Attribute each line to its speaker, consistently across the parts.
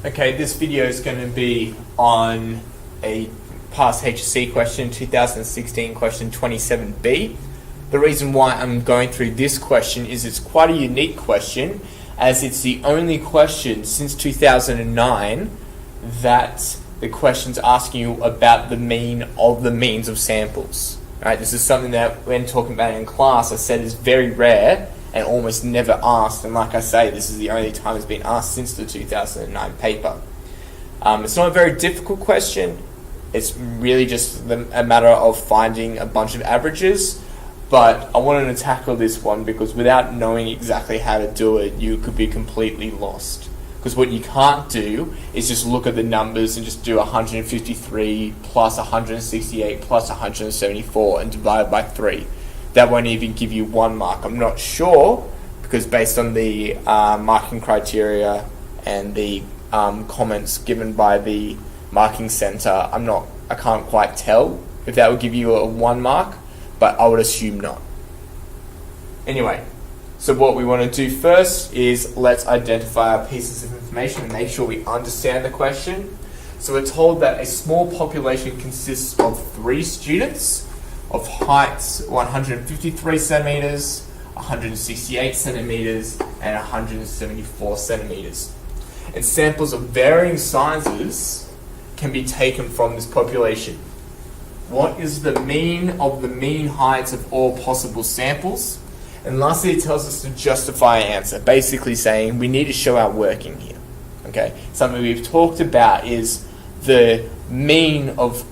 Speaker 1: Okay, this video is going to be on a past HSC question, 2016 question 27b. The reason why I'm going through this question is it's quite a unique question, as it's the only question since 2009 that the question's asking you about the mean of the means of samples. Right, this is something that when talking about it in class I said is very rare and almost never asked, and like I say, this is the only time it's been asked since the 2009 paper. It's not a very difficult question. It's really just a matter of finding a bunch of averages, but I wanted to tackle this one because without knowing exactly how to do it, you could be completely lost. Because what you can't do is just look at the numbers and just do 153 plus 168 plus 174 and divide by 3. That won't even give you 1 mark. I'm not sure, because based on the marking criteria and the comments given by the marking center, I can't quite tell if that would give you a 1 mark, but I would assume not. Anyway, so what we want to do first is let's identify our pieces of information and make sure we understand the question. So we're told that a small population consists of 3 students of heights 153 centimeters, 168 centimeters, and 174 centimeters. And samples of varying sizes can be taken from this population. What is the mean of the mean heights of all possible samples? And lastly, it tells us to justify our answer, basically saying we need to show our working here. Okay, something we've talked about is the mean of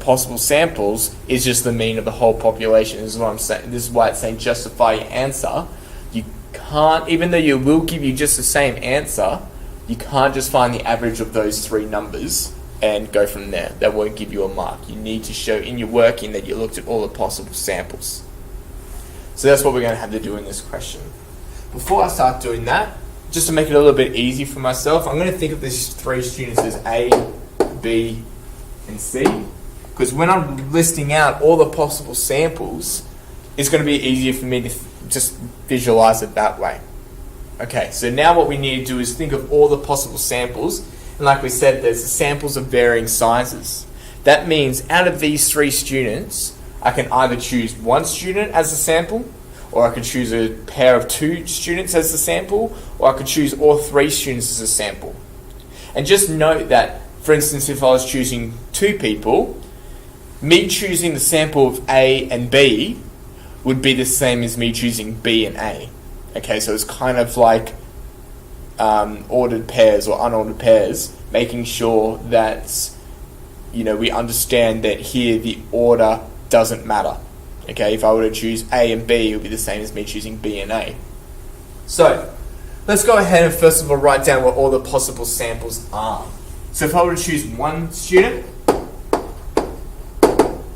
Speaker 1: possible samples is just the mean of the whole population. This is what I'm saying. This is why it's saying justify your answer. You can't, even though it will give you just the same answer, you can't just find the average of those 3 numbers and go from there. That won't give you a mark. You need to show in your working that you looked at all the possible samples. So that's what we're going to have to do in this question. Before I start doing that, just to make it a little bit easy for myself, I'm going to think of these 3 students as A, B, and C, because when I'm listing out all the possible samples, it's going to be easier for me to just visualize it that way. Okay, so now what we need to do is think of all the possible samples, and like we said, there's the samples of varying sizes. That means out of these 3 students, I can either choose 1 student as a sample, or I could choose a pair of 2 students as a sample, or I could choose all 3 students as a sample. And just note that, for instance, if I was choosing 2 people, me choosing the sample of A and B would be the same as me choosing B and A. Okay, so it's kind of like ordered pairs or unordered pairs, making sure that we understand that here the order doesn't matter. Okay, if I were to choose A and B, it would be the same as me choosing B and A. So let's go ahead and first of all write down what all the possible samples are. So if I were to choose 1 student,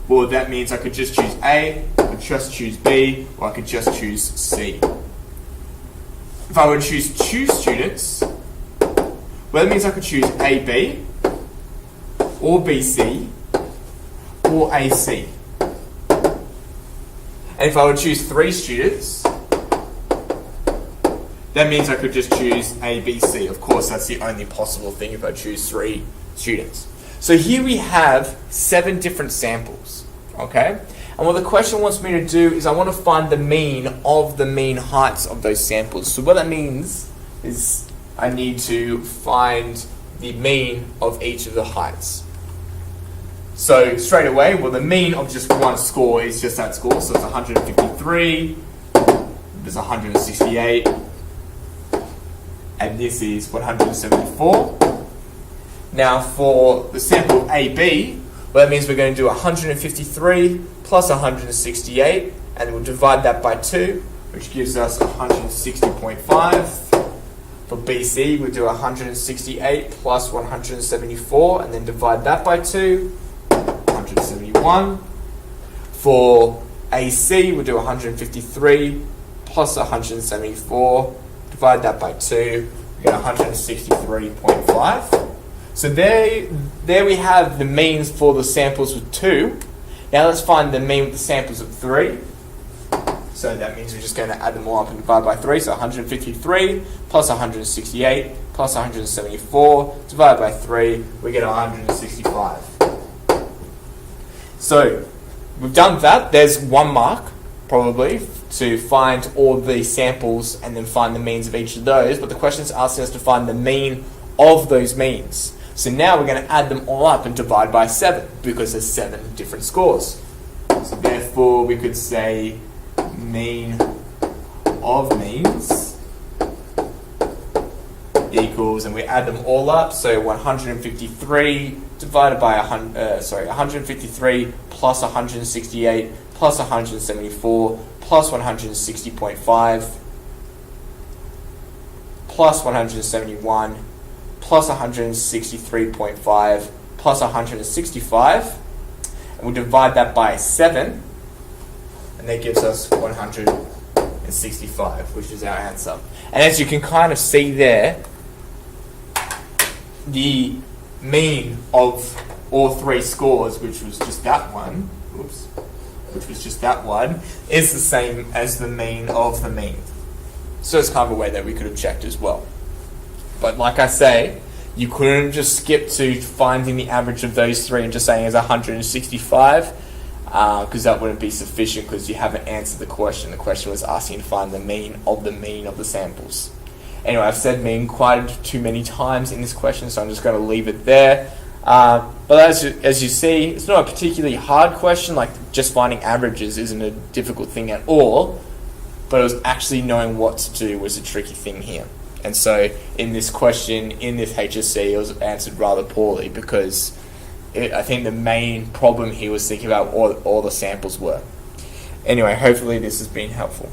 Speaker 1: well, that means I could just choose A, I could just choose B, or I could just choose C. If I were to choose 2 students, well, that means I could choose AB, or BC, or AC. And if I were to choose 3 students, that means I could just choose A, B, C. Of course, that's the only possible thing if I choose 3 students. So here we have 7 different samples, okay? And what the question wants me to do is I want to find the mean of the mean heights of those samples. So what that means is I need to find the mean of each of the heights. So straight away, well, the mean of just 1 score is just that score. So it's 153, there's 168, and this is 174. Now for the sample of AB, well, that means we're going to do 153 plus 168, and we'll divide that by 2, which gives us 160.5. For BC, we'll do 168 plus 174, and then divide that by 2, 171. For AC, we'll do 153 plus 174, divide that by 2, we get 163.5. So there we have the means for the samples with 2. Now let's find the mean with the samples of 3. So that means we're just going to add them all up and divide by 3. So 153 plus 168 plus 174 divided by 3, we get 165. So we've done that. There's 1 mark, probably, to find all the samples and then find the means of each of those. But the question is asking us to find the mean of those means. So now we're going to add them all up and divide by 7, because there's 7 different scores. So therefore, we could say mean of means equals, and we add them all up, so 153 divided by 153 plus 168 plus 174 plus 160.5 plus 171 plus 163.5 plus 165, and we'll divide that by 7, and that gives us 165, which is our answer. And as you can kind of see there, the mean of all 3 scores, which was just that one, is the same as the mean of the mean. So it's kind of a way that we could have checked as well. But like I say, you couldn't just skip to finding the average of those 3 and just saying it's 165, because that wouldn't be sufficient, because you haven't answered the question. The question was asking to find the mean of the samples. Anyway, I've said mean quite too many times in this question, so I'm just going to leave it there. But as you see, it's not a particularly hard question. Like, just finding averages isn't a difficult thing at all, but it was actually knowing what to do was a tricky thing here. And so in this question, in this HSC, it was answered rather poorly, because I think the main problem he was thinking about all the samples were. Anyway, hopefully this has been helpful.